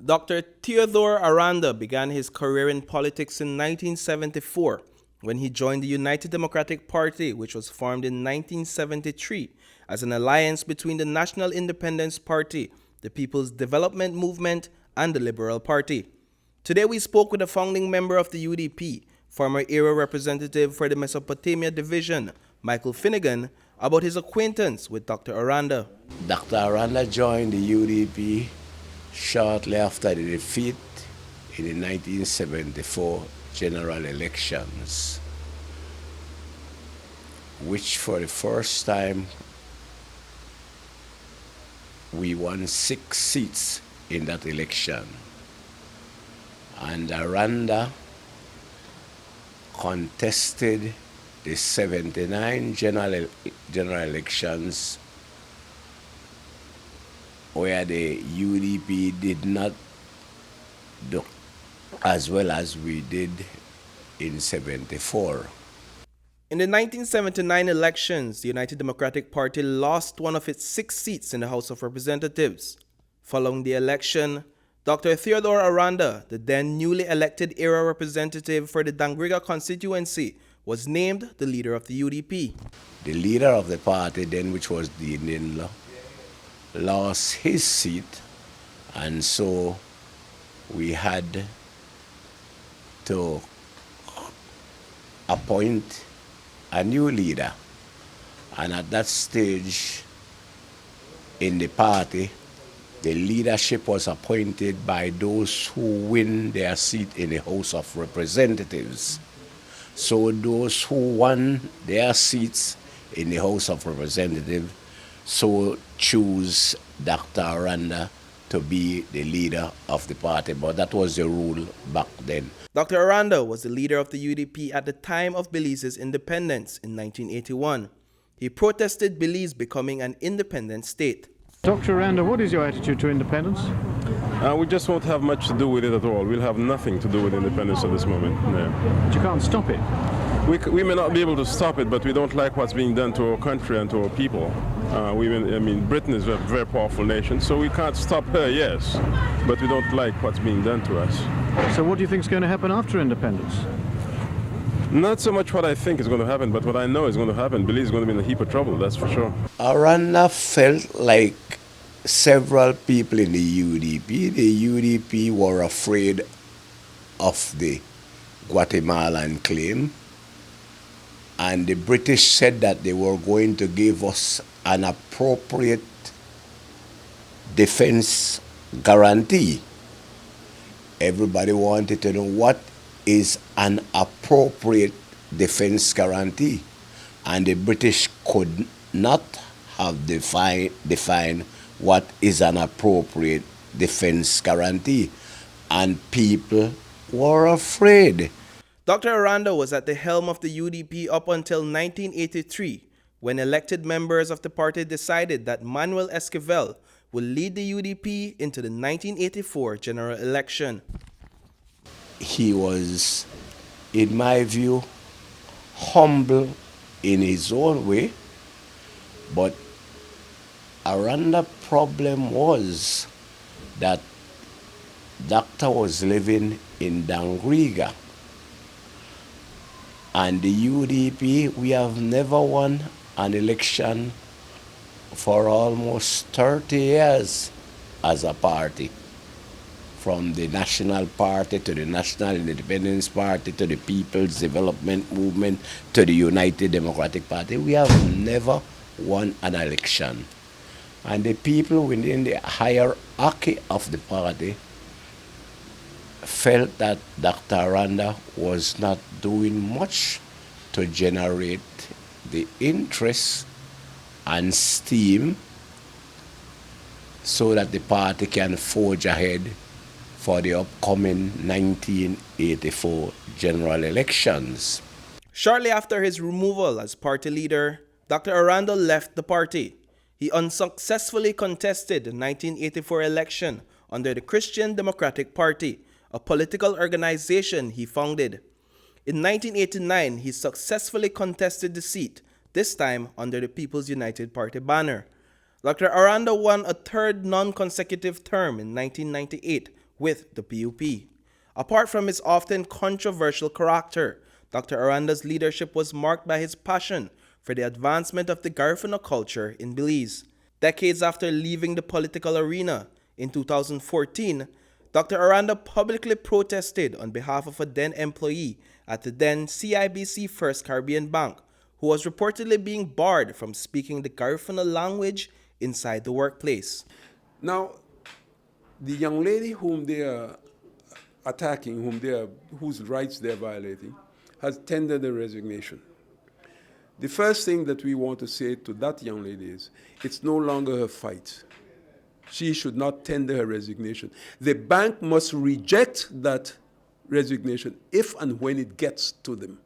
Doctor Theodore Aranda began his career in politics in 1974 when he joined the United Democratic Party, which was formed in 1973 as an alliance between the National Independence Party, the People's Development Movement, and the Liberal Party. Today we spoke with a founding member of the U.D.P, former area representative for the Mesopotamia Division, Michael Finnegan, about his acquaintance with Dr. Aranda. Dr. Aranda joined the U.D.P shortly after the defeat in the 1974 general elections, which for the first time we won 6 seats in that election. And Aranda contested the 79 general elections where the U.D.P did not do as well as we did in 74. In the 1979 elections, the United Democratic Party lost one of its 6 seats in the House of Representatives. Following the election, Dr. Theodore Aranda, the then newly elected area representative for the Dangriga constituency, was named the leader of the U.D.P. The leader of the party then, which was the Ninla, lost his seat, and so we had to appoint a new leader. And at that stage in the party, the leadership was appointed by those who win their seat in the House of Representatives. So those who won their seats in the House of Representatives so choose Dr. Aranda to be the leader of the party, but that was the rule back then. Dr. Aranda was the leader of the U.D.P at the time of Belize's independence in 1981. He protested Belize becoming an independent state. Dr. Aranda, what is your attitude to independence? We just won't have much to do with it at all. We'll have nothing to do with independence at this moment. No. But you can't stop it. We may not be able to stop it, but we don't like what's being done to our country and to our people. Britain is a very powerful nation, so we can't stop her, yes, but we don't like what's being done to us. So what do you think is going to happen after independence? Not so much what I think is going to happen, but what I know is going to happen. Belize is going to be in a heap of trouble, that's for sure. Aranda felt like several people in the U.D.P. The U.D.P were afraid of the Guatemalan claim, and the British said that they were going to give us an appropriate defense guarantee. Everybody wanted to know what is an appropriate defense guarantee, and the British could not have defined what is an appropriate defense guarantee, and people were afraid. Dr. Aranda was at the helm of the U.D.P up until 1983, when elected members of the party decided that Manuel Esquivel would lead the U.D.P into the 1984 general election. He was, in my view, humble in his own way, but Aranda's problem was that Doctor was living in Dangriga, and the U.D.P, we have never won an election for almost 30 years as a party. From the National Party to the National Independence Party to the People's Development Movement to the United Democratic Party, we have never won an election. And the people within the hierarchy of the party felt that Dr. Aranda was not doing much to generate the interest and steam so that the party can forge ahead for the upcoming 1984 general elections. Shortly after his removal as party leader, Dr. Aranda left the party. He unsuccessfully contested the 1984 election under the Christian Democratic Party, a political organization he founded. In 1989, he successfully contested the seat, this time under the People's United Party banner. Dr. Aranda won a third non-consecutive term in 1998, with the P.U.P. Apart from his often controversial character, Dr. Aranda's leadership was marked by his passion for the advancement of the Garifuna culture in Belize. Decades after leaving the political arena, in 2014, Dr. Aranda publicly protested on behalf of a then employee at the then CIBC First Caribbean Bank, who was reportedly being barred from speaking the Garifuna language inside the workplace. Now, the young lady whom they are attacking, whose rights they're violating, has tendered a resignation. The first thing that we want to say to that young lady is, it's no longer her fight. She should not tender her resignation. The bank must reject that resignation if and when it gets to them.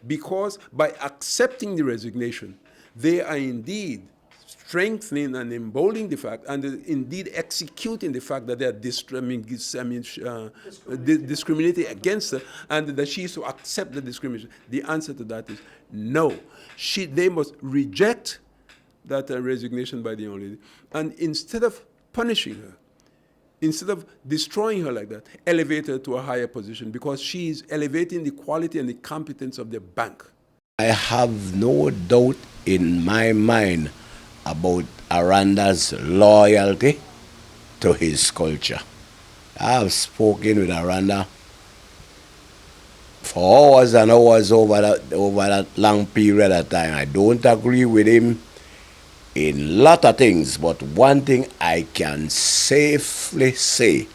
Because by accepting the resignation, they are indeed strengthening and emboldening the fact, and indeed executing the fact that they are discriminating against her, and that she is to accept the discrimination. The answer to that is no. They must reject that resignation by the young lady, and instead of punishing her, instead of destroying her like that, elevate her to a higher position, because she is elevating the quality and the competence of the bank. I have no doubt in my mind about Aranda's loyalty to his culture. I have spoken with Aranda for hours and hours over that long period of time. I don't agree with him in a lot of things, but one thing I can safely say,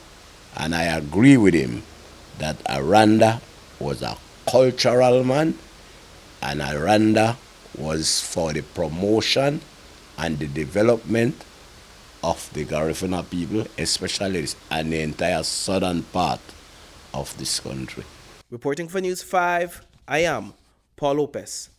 and I agree with him, that Aranda was a cultural man, and Aranda was for the promotion and the development of the Garifuna people, especially and the entire southern part of this country. Reporting for News 5, I am Paul Lopez.